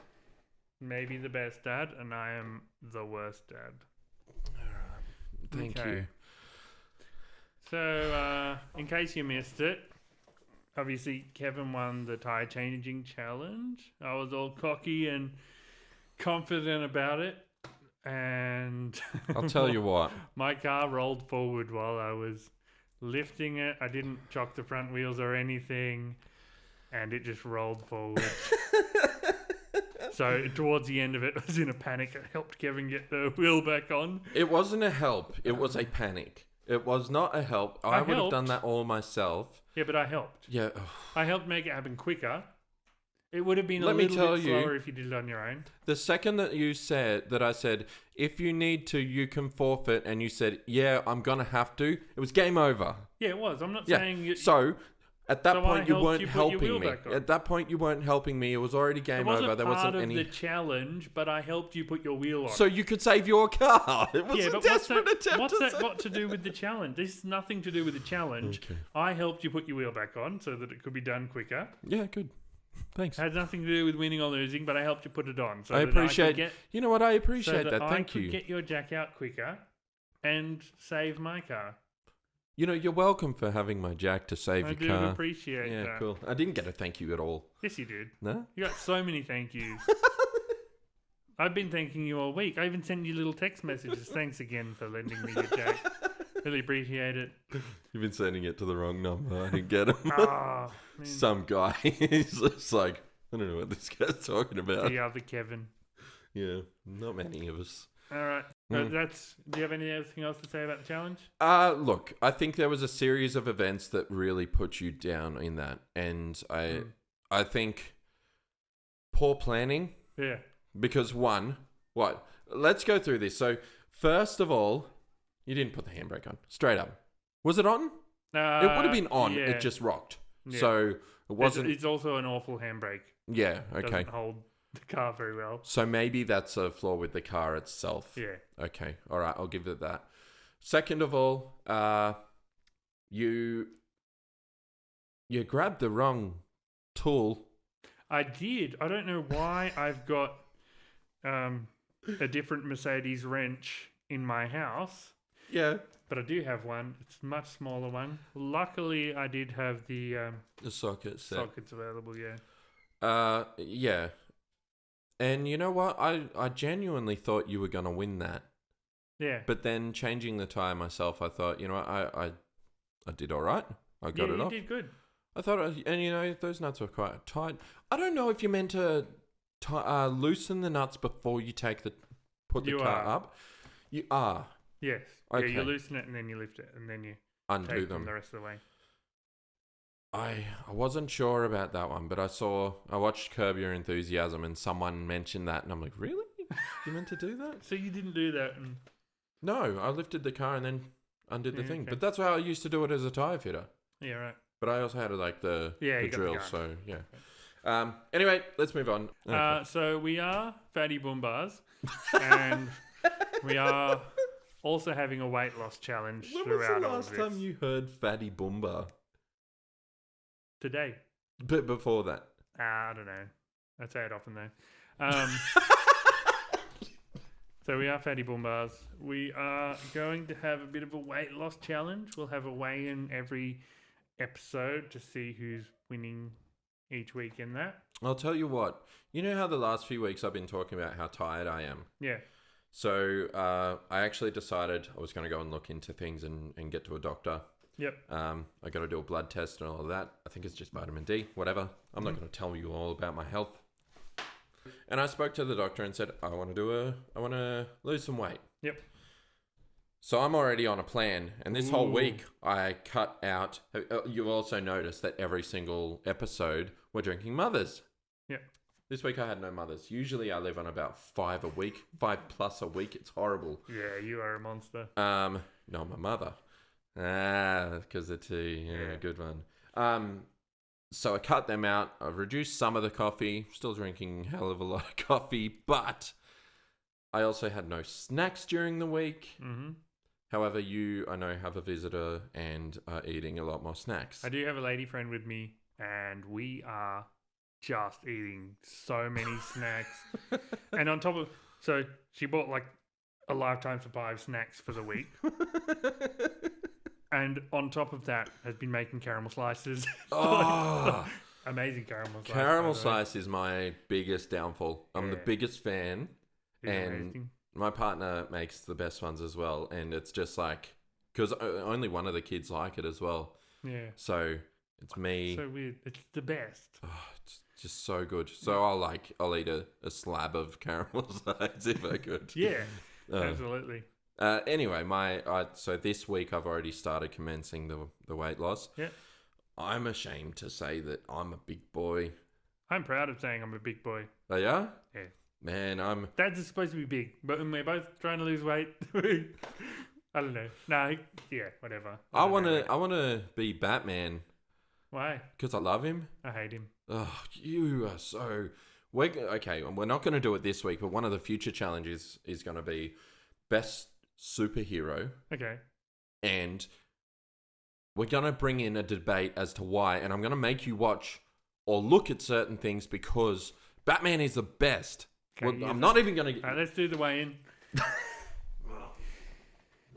maybe the best dad, and I am the worst dad. Thank you. So, in case you missed it, obviously Kevin won the tire changing challenge. I was all cocky and confident about it, and I'll tell you what. my car rolled forward while I was lifting it. I didn't chock the front wheels or anything, and it just rolled forward. So towards the end of it, I was in a panic. I helped Kevin get the wheel back on. It wasn't a help. It was a panic. It was not a help. I would have done that all myself. Yeah, but I helped. Yeah. I helped make it happen quicker. It would have been Let a me little tell bit you, slower if you did it on your own. The second that you said that, I said, if you need to, you can forfeit, and you said, yeah, I'm gonna have to. It was game over. Yeah, it was. I'm not saying you. So at that point, you weren't helping me. back on. At that point, you weren't helping me. It was already game over. There wasn't any. It wasn't part of the challenge, but I helped you put your wheel on. So you could save your car. It was a desperate attempt. What's that got to do with the challenge? This is nothing to do with the challenge. Okay. I helped you put your wheel back on so that it could be done quicker. Yeah, good. Thanks. It had nothing to do with winning or losing, but I helped you put it on. So I appreciate. You know what? I appreciate so that. Thank I you. could get your jack out quicker and save my car. You know, you're welcome for having my jack to save your car. I do appreciate that. Yeah, cool. I didn't get a thank you at all. Yes, you did. No? You got so many thank yous. I've been thanking you all week. I even sent you little text messages. Thanks again for lending me your jack. Really appreciate it. You've been sending it to the wrong number. I didn't get him. Oh, man. Some guy. He's just like, I don't know what this guy's talking about. The other Kevin. Yeah, not many of us. All right. Do you have anything else to say about the challenge? Look, I think there was a series of events that really put you down in that. And I think poor planning. Yeah. Because let's go through this. So first of all, you didn't put the handbrake on. Straight up. Was it on? It would have been on. Yeah. It just rocked. Yeah. So it wasn't. It's also an awful handbrake. Yeah, okay. Doesn't hold the car very well. So maybe that's a flaw with the car itself. Yeah. Okay. All right. I'll give it that. Second of all, you grabbed the wrong tool. I did. I don't know why I've got a different Mercedes wrench in my house. Yeah. But I do have one. It's a much smaller one. Luckily, I did have the sockets available, yeah. Yeah. And you know what? I genuinely thought you were going to win that. Yeah. But then changing the tire myself, I thought, you know, I did all right. I got it off. You did good. I thought, and you know, those nuts were quite tight. I don't know if you're meant to loosen the nuts before you put the car up. You are. Yes. Okay. Yeah, you loosen it and then you lift it and then you undo take them the rest of the way. I wasn't sure about that one, but I watched Curb Your Enthusiasm and someone mentioned that and I'm like, really? You meant to do that? So you didn't do that? No, I lifted the car and then undid the thing. Okay. But that's how I used to do it as a tyre fitter. Yeah, right. But I also had like the drill, so yeah. Okay. Anyway, let's move on. Okay. So we are Fatty Boom Bars and we are also having a weight loss challenge throughout all of this. When was the last time you heard Fatty Boomba? Today. But before that? I don't know. I say it often though. So we are Fatty Boom Bars. We are going to have a bit of a weight loss challenge. We'll have a weigh-in every episode to see who's winning each week in that. I'll tell you what. You know how the last few weeks I've been talking about how tired I am? Yeah. So I actually decided I was going to go and look into things and get to a doctor. Yep. I got to do a blood test and all of that. I think it's just vitamin D, whatever. I'm not going to tell you all about my health. And I spoke to the doctor and said, I want to lose some weight. Yep. So I'm already on a plan. And this whole week I cut out, you've also noticed that every single episode we're drinking mothers. Yep. This week I had no mothers. Usually I live on about 5 plus a week. It's horrible. Yeah, you are a monster. No, my mother. Because the tea. Yeah, good one. So I cut them out. I've reduced some of the coffee. Still drinking a hell of a lot of coffee. But I also had no snacks during the week. Mm-hmm. However, you, I know, have a visitor and are eating a lot more snacks. I do have a lady friend with me. And we are just eating so many snacks. And on top of, so she bought like a lifetime supply of snacks for the week. And on top of that, has been making caramel slices. Oh, Amazing caramel slice. caramel slice is my biggest downfall. I'm the biggest fan. It's and amazing. my partner makes the best ones as well. And it's just like, because only one of the kids like it as well. Yeah. So it's me. So weird. It's the best. Oh, it's just so good. So I'll eat a slab of caramel slice if I could. Yeah, absolutely. Anyway, so this week I've already started commencing the weight loss. Yeah. I'm ashamed to say that I'm a big boy. I'm proud of saying I'm a big boy. Oh yeah? Yeah. Man, Dad's is supposed to be big, but when we're both trying to lose weight, I don't know. No, yeah, whatever. I wanna be Batman Why? because I love him. I hate him. Oh, you are so. Okay, we're not going to do it this week, but one of the future challenges is going to be best superhero, Okay. and we're going to bring in a debate as to why, and I'm going to make you watch or look at certain things because Batman is the best. Okay, Well, I'm not even going to. All right, let's do the weigh-in. There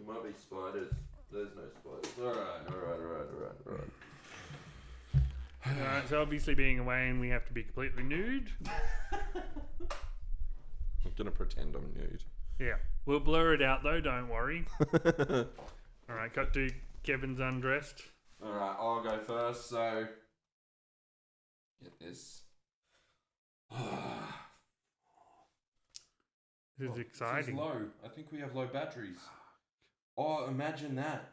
might be spiders. There's no spiders. All right. Alright, so obviously being a weigh-in, we have to be completely nude. I'm going to pretend I'm nude. Yeah. We'll blur it out though, don't worry. Alright, cut to Kevin's undressed. All right, I'll go first. So, get this. This is This exciting. is low. I think we have low batteries. Oh, imagine that.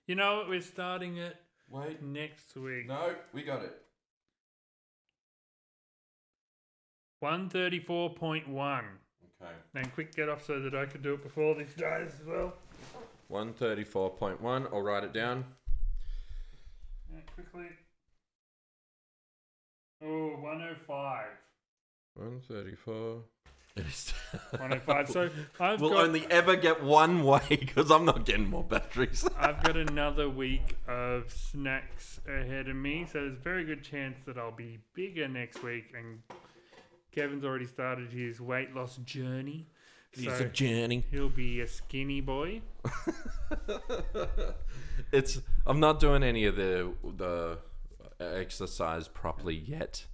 You know what? We're starting it Wait. next week. No, we got it. 134.1. Okay. And quick get off so that I could do it before this dies as well. 134.1. I'll write it down. Yeah, quickly. Oh, 105. 134. It is. 105. So We'll only ever get one way because I'm not getting more batteries. I've got another week of snacks ahead of me, so there's a very good chance that I'll be bigger next week. And Kevin's already started his weight loss journey. It's a journey. He'll be a skinny boy. I'm not doing any of the exercise properly yet.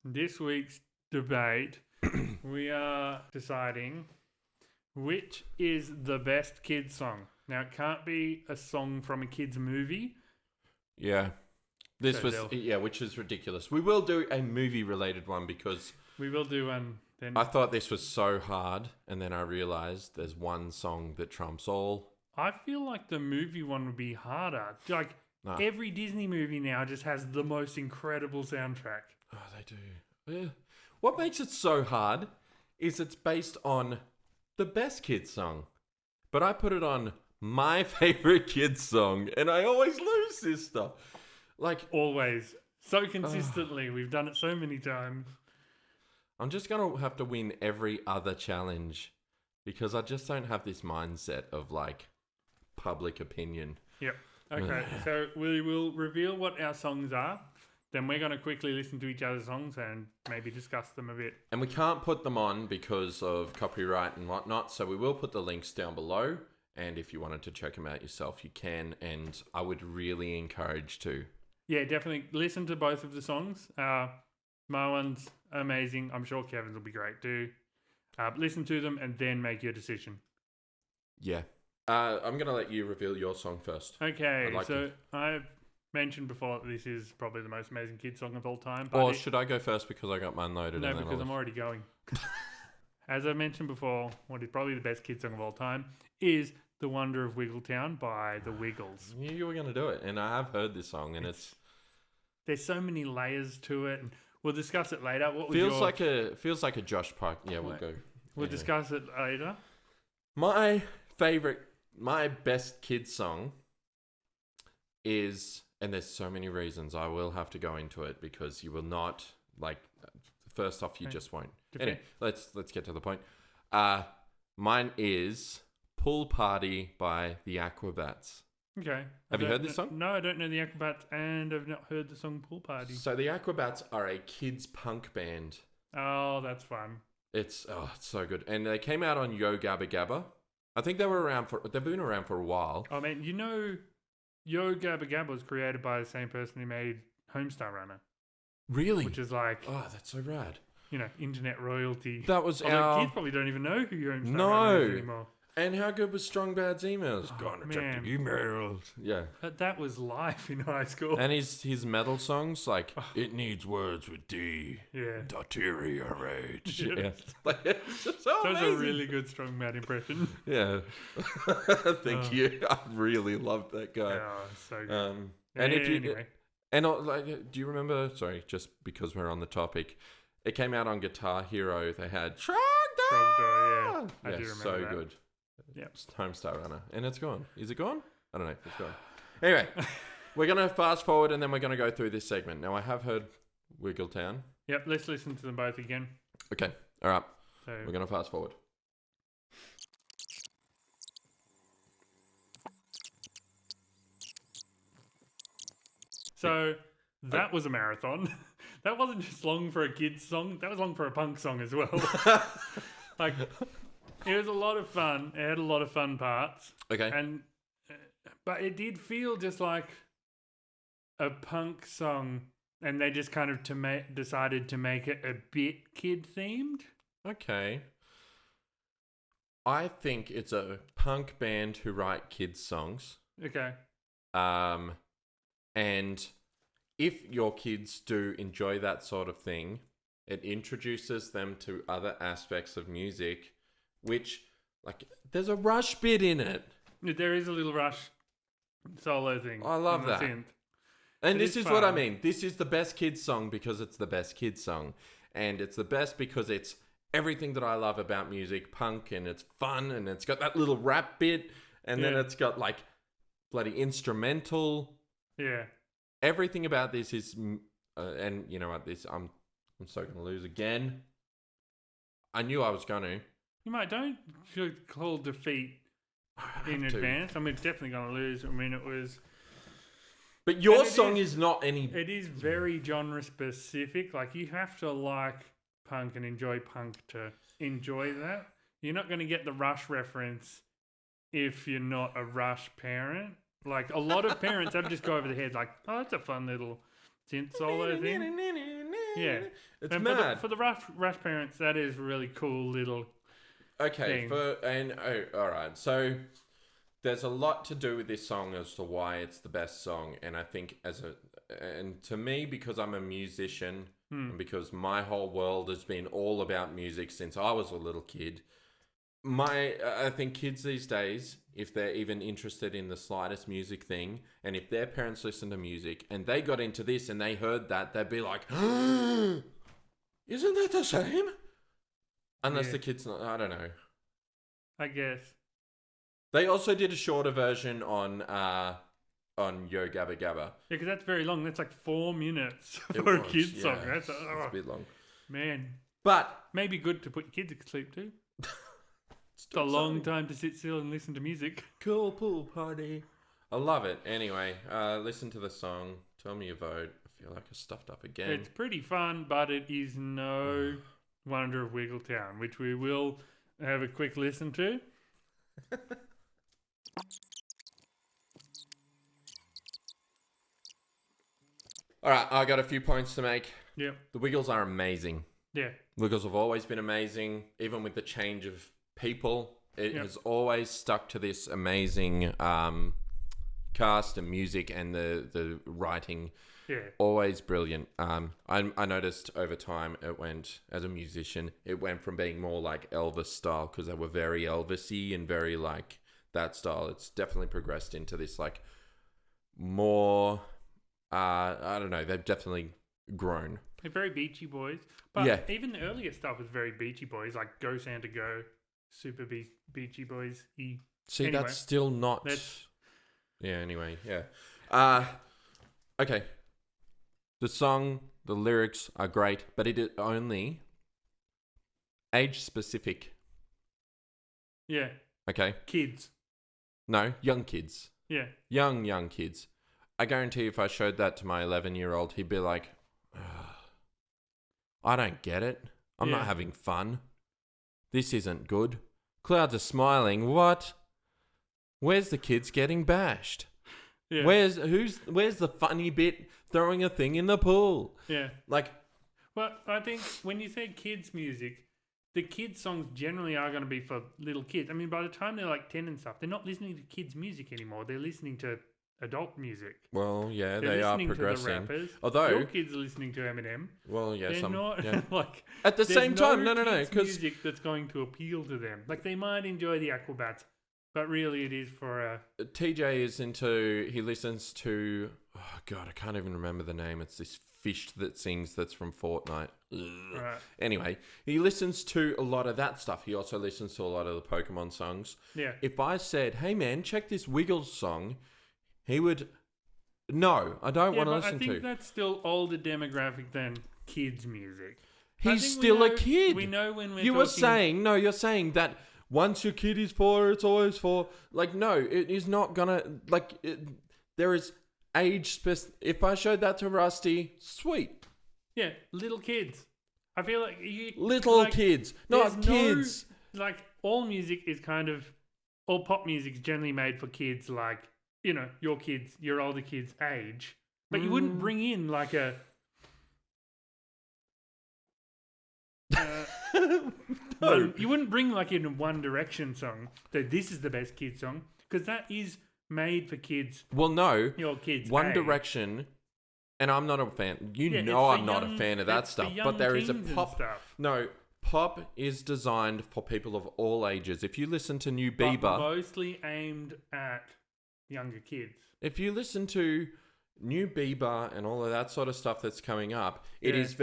This week's debate, we are deciding which is the best kids song. Now, it can't be a song from a kids movie. Yeah. Which is ridiculous. We will do a movie related one because We will do one then. I thought this was so hard, and then I realized there's one song that trumps all. I feel like the movie one would be harder. Like, Nah. every Disney movie now just has the most incredible soundtrack. Oh, they do. Yeah. What makes it so hard is it's based on the best kids song. But I put it on my favorite kids song, and I always lose this stuff. Like, Always. So consistently. We've done it so many times. I'm just going to have to win every other challenge because I just don't have this mindset of, like, public opinion. Yep. Okay, so we will reveal what our songs are. Then we're going to quickly listen to each other's songs and maybe discuss them a bit. And we can't put them on because of copyright and whatnot, so we will put the links down below. And if you wanted to check them out yourself, you can. And I would really encourage to. Yeah, definitely listen to both of the songs. My one's amazing. I'm sure Kevin's will be great too. Listen to them and then make your decision. Yeah. I'm going to let you reveal your song first. Okay, I'd like so I've mentioned before that this is probably the most amazing kids song of all time. Or should I go first because I got mine loaded? No, and then because I'm already going. As I mentioned before, what is probably the best kids song of all time is The Wonder of Wiggletown by The Wiggles. I knew you were going to do it, and I have heard this song, and There's so many layers to it, and we'll discuss it later. What was feels like a Josh Pike. Yeah, we'll go. We'll anyway. discuss it later. My best kids song is, and there's so many reasons I will have to go into it because you will not like. First off, you just won't. Anyway, let's get to the point. Mine is "Pool Party" by the Aquabats. Okay. Have you heard this song? No, I don't know the Acrobats, and I've not heard the song Pool Party. So the Acrobats are a kids punk band. Oh, that's fun. It's so good. And they came out on Yo Gabba Gabba. I think they've been around for a while. Oh man, you know, Yo Gabba Gabba was created by the same person who made Homestar Runner. Really? Which is like, oh, that's so rad. You know, internet royalty. That was kids probably don't even know who Homestar Runner is anymore. And how good was Strong Bad's emails? Gonna check the emails. Yeah. But that was life in high school. And his metal songs, like, it needs words with D. Yeah. Deteriorate. Yeah. Yeah. Like, it's just so that was amazing. a really good Strong Bad impression. Yeah. Thank you. I really loved that guy. Oh, so good. And if you... Anyway. And do you remember, sorry, just because we're on the topic, it came out on Guitar Hero. They had Trogdor. Yeah. I do remember so that. good. Yeah. Homestar Runner. And it's gone. Is it gone? I don't know. It's gone. Anyway, we're going to fast forward and then we're going to go through this segment. Now, I have heard Wiggletown. Yep, let's listen to them both again. Okay. All right. So, We're going to fast forward. So that was a marathon. That wasn't just long for a kid's song. That was long for a punk song as well. Like, it was a lot of fun. It had a lot of fun parts. Okay. But it did feel just like a punk song, and they just kind of decided to make it a bit kid themed. Okay. I think it's a punk band who write kids songs. Okay. And if your kids do enjoy that sort of thing, it introduces them to other aspects of music, which, like, there's a Rush bit in it. There is a little Rush solo thing. I love that. And this is what I mean. This is the best kids song because it's the best kids song. And it's the best because it's everything that I love about music, punk, and it's fun, and it's got that little rap bit, and then it's got, like, bloody instrumental. Yeah. Everything about this is, and you know what, I'm so going to lose again. I knew I was going to. You might don't call defeat in advance. I mean, it's definitely going to lose. I mean, it was... But your song is not any... It is very genre specific. Like, you have to like punk and enjoy punk to enjoy that. You're not going to get the Rush reference if you're not a Rush parent. Like, a lot of parents have just go over their heads like, oh, that's a fun little synth solo thing. Yeah. It's and mad. For the Rush parents, that is really cool little Okay, thing. All right. So there's a lot to do with this song as to why it's the best song, and I think and to me, because I'm a musician and because my whole world has been all about music since I was a little kid. I think kids these days, if they're even interested in the slightest music thing, and if their parents listen to music and they got into this and they heard that, they'd be like, isn't that the same? Unless the kid's not, I don't know. I guess. They also did a shorter version on Yo Gabba Gabba. Yeah, because that's very long. That's like 4 minutes It for a was, kid's yeah. song. It's a bit long. Man. But Maybe good to put your kids to sleep too. It's a long time to sit still and listen to music. Cool pool party. I love it. Anyway, listen to the song. Tell me your vote. I feel like I stuffed up again. It's pretty fun, but it is no wonder of Wiggletown, which we will have a quick listen to. All right, I got a few points to make. Yep. The Wiggles are amazing. Yeah. Wiggles have always been amazing, even with the change of people. It has always stuck to this amazing cast and music, and the writing. Yeah. Always brilliant. I noticed over time it went, as a musician, it went from being more like Elvis style, because they were very Elvis-y and very like that style. It's definitely progressed into this like more, I don't know, they've definitely grown. They're very Beachy Boys. But even the earlier stuff was very Beachy Boys, like Go Santa Go, super Beachy Boys-y. See, anyway, that's still not... Yeah, anyway, yeah. Okay. The song, the lyrics are great, but it is only age-specific. Yeah. Okay? Kids. No, young kids. Yeah. Young kids. I guarantee if I showed that to my 11-year-old, he'd be like, I don't get it. I'm not having fun. This isn't good. Clouds are smiling. What? Where's the kids getting bashed? Yeah. Where's the funny bit throwing a thing in the pool? Yeah. Like, well, I think when you say kids music, the kids songs generally are going to be for little kids. I mean, by the time they're like 10 and stuff, they're not listening to kids music anymore. They're listening to adult music. well, yeah, They're they are listening progressing. to the rappers. Although your kids are listening to Eminem. Well, yeah, They're not like at the same time. No, kids because music that's going to appeal to them. Like they might enjoy the Aquabats, but really it is for TJ is into. He listens to. Oh God, I can't even remember the name. It's this fish that sings. That's from Fortnite. right. Anyway, he listens to a lot of that stuff. He also listens to a lot of the Pokemon songs. Yeah. If I said, "Hey man, check this Wiggles song," he would. No, I don't want to listen to. I think that's still older demographic than kids music. He's still a kid. We know when we're You're saying that once your kid is 4, it's always 4. Like, no, it is not gonna, like, there is age if I showed that to Rusty, sweet. Yeah, little kids. I feel like kids, not kids. Like, all music is kind of, all pop music is generally made for kids, like, you know, your kids, your older kids' age. But you wouldn't bring in like a... No. You wouldn't bring like in a One Direction song that this is the best kids song, because that is made for kids. Well, no. Your kids' One age. Direction, and I'm not a fan. Yeah, know I'm it's not young- a fan of that it's for stuff. young But there is a teens and pop. stuff. No, pop is designed for people of all ages. If you listen to New But Bieber, mostly aimed at younger kids. if you listen to New Bieber and all of that sort of stuff that's coming up, it Yeah. is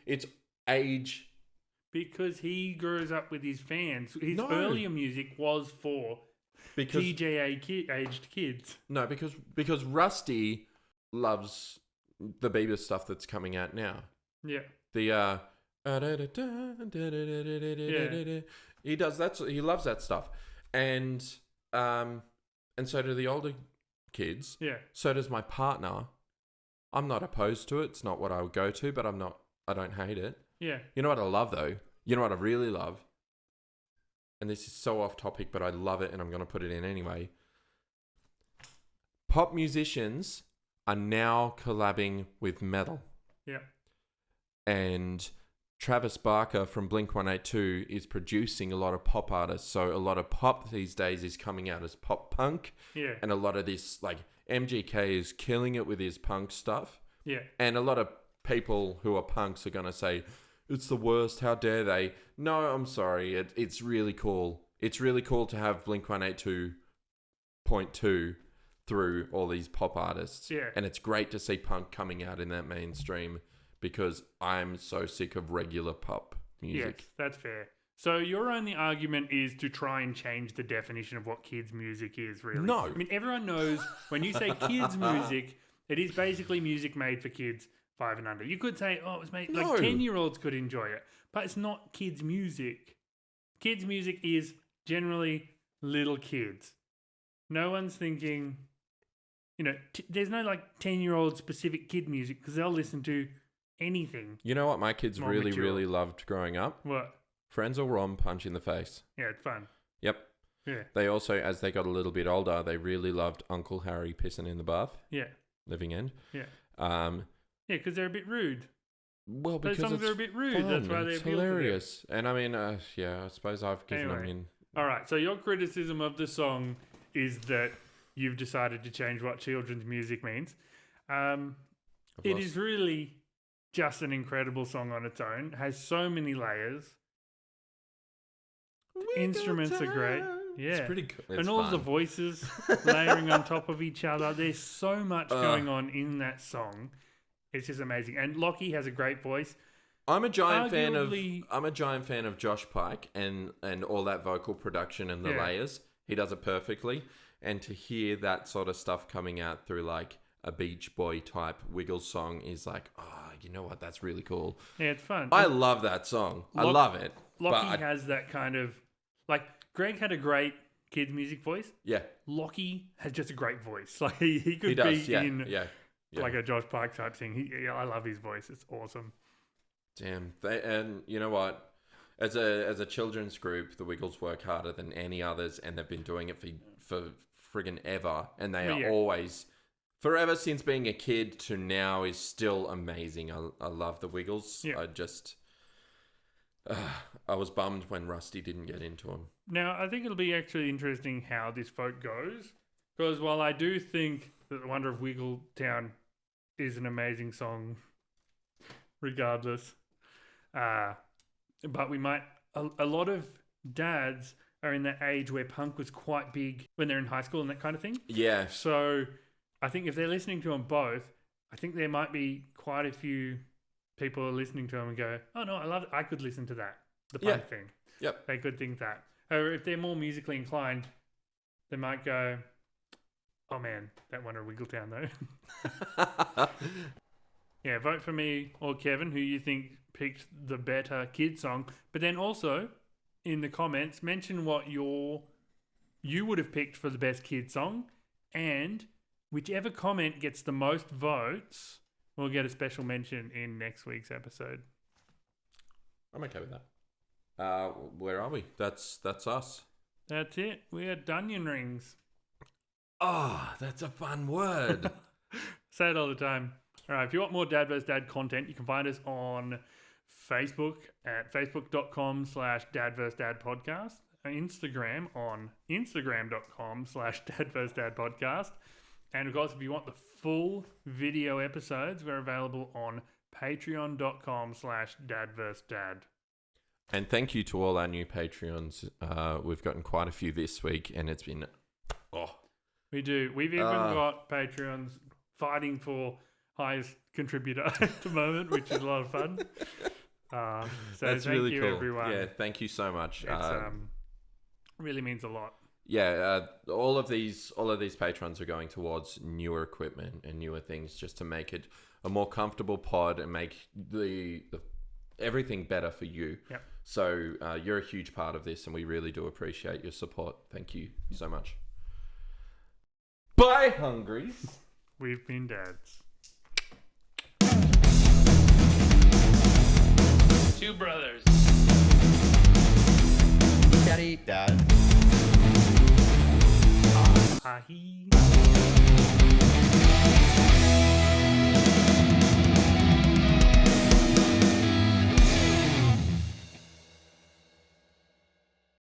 it's age. Because he grows up with his fans. His No. earlier music was for Because TJA aged kids. no, because Rusty loves the Bieber stuff that's coming out now. Yeah. The he does that. He loves that stuff, and so do the older kids. Yeah. So does my partner. I'm not opposed to it. It's not what I would go to, but I don't hate it. Yeah. You know what I love though? You know what I really love? And this is so off topic, but I love it and I'm going to put it in anyway. Pop musicians are now collabing with metal. Yeah. And Travis Barker from Blink-182 is producing a lot of pop artists. So a lot of pop these days is coming out as pop punk. Yeah. And a lot of this, like MGK is killing it with his punk stuff. Yeah. And a lot of people who are punks are going to say, it's the worst, how dare they? No, I'm sorry, it's really cool. It's really cool to have Blink-182.2 through all these pop artists. Yeah. And it's great to see punk coming out in that mainstream because I'm so sick of regular pop music. Yes, that's fair. So your only argument is to try and change the definition of what kids' music is, really? No. I mean, everyone knows when you say kids' music, it is basically music made for kids 5 and under. You could say, oh, it was made like No. 10-year-olds could enjoy it, but it's not kids' music. Kids' music is generally little kids. No one's thinking, you know, there's no like 10-year-old specific kid music because they'll listen to anything. You know what my kids More really, mature. really loved growing up? What? Friends or Rom, Punch in the Face. Yeah, it's fun. Yep. Yeah. They also, as they got a little bit older, they really loved Uncle Harry pissing in the bath. Yeah. Living End. Yeah. Yeah, because they're a bit rude. well, Those because songs it's are a bit rude. fun. That's why they it's appeal to them. hilarious. And I mean, I suppose I've given them Anyway. in. All right, so your criticism of the song is that you've decided to change what children's music means. It is really just an incredible song on its own. It has so many layers. Instruments are great. Yeah. It's pretty good. And all the voices layering on top of each other. There's so much going on in that song. It's just amazing. And Lockie has a great voice. I'm a giant fan Arguably- of Josh Pike and all that vocal production and the Yeah. layers. He does it perfectly. And to hear that sort of stuff coming out through like a Beach Boy type Wiggles song is like, oh, you know what? That's really cool. Yeah, it's fun. I love that song. I love it. Lockie but has that kind of... Like, Greg had a great kids' music voice. Yeah. Lockie has just a great voice. Like he could He does. be Yeah. in Yeah. like a Josh Park type thing. I love his voice. It's awesome. Damn. And you know what? As a children's group, the Wiggles work harder than any others, and they've been doing it for friggin' ever. And they are always, forever since being a kid to now, is still amazing. I love the Wiggles. Yeah. I was bummed when Rusty didn't get into them. Now, I think it'll be actually interesting how this vote goes. Because while I do think that The Wonder of Wiggletown is an amazing song, regardless, but we might... A lot of dads are in that age where punk was quite big when they're in high school and that kind of thing. Yeah. So I think if they're listening to them both, I think there might be quite a few people are listening to them and go, oh no, I love it. I could listen to that. The punk thing. Yep. They could think that. Or if they're more musically inclined, they might go, oh man, that Wonder of Wiggletown though. Yeah, vote for me or Kevin, who you think picked the better kid song. But then also, in the comments, mention what you would have picked for the best kid song. And whichever comment gets the most votes will get a special mention in next week's episode. I'm okay with that. Where are we? That's us. That's it. We are Dunyan Rings. Oh, that's a fun word. Say it all the time. All right, if you want more Dad vs. Dad content, you can find us on Facebook at facebook.com/Dad vs. Dad podcast, Instagram on instagram.com/Dad vs. Dad podcast. And of course, if you want the full video episodes, we're available on patreon.com/Dad vs. Dad. And thank you to all our new Patreons. We've gotten quite a few this week, and it's been... We do. We've even got Patreons fighting for highest contributor at the moment, which is a lot of fun. So that's thank really you, cool. everyone. Yeah, thank you so much. It really means a lot. Yeah, all of these patrons are going towards newer equipment and newer things, just to make it a more comfortable pod and make the everything better for you. Yep. So you're a huge part of this, and we really do appreciate your support. Thank you so much. Bye, Hungries. We've been dads. Two brothers. Daddy. Dad. Ahi.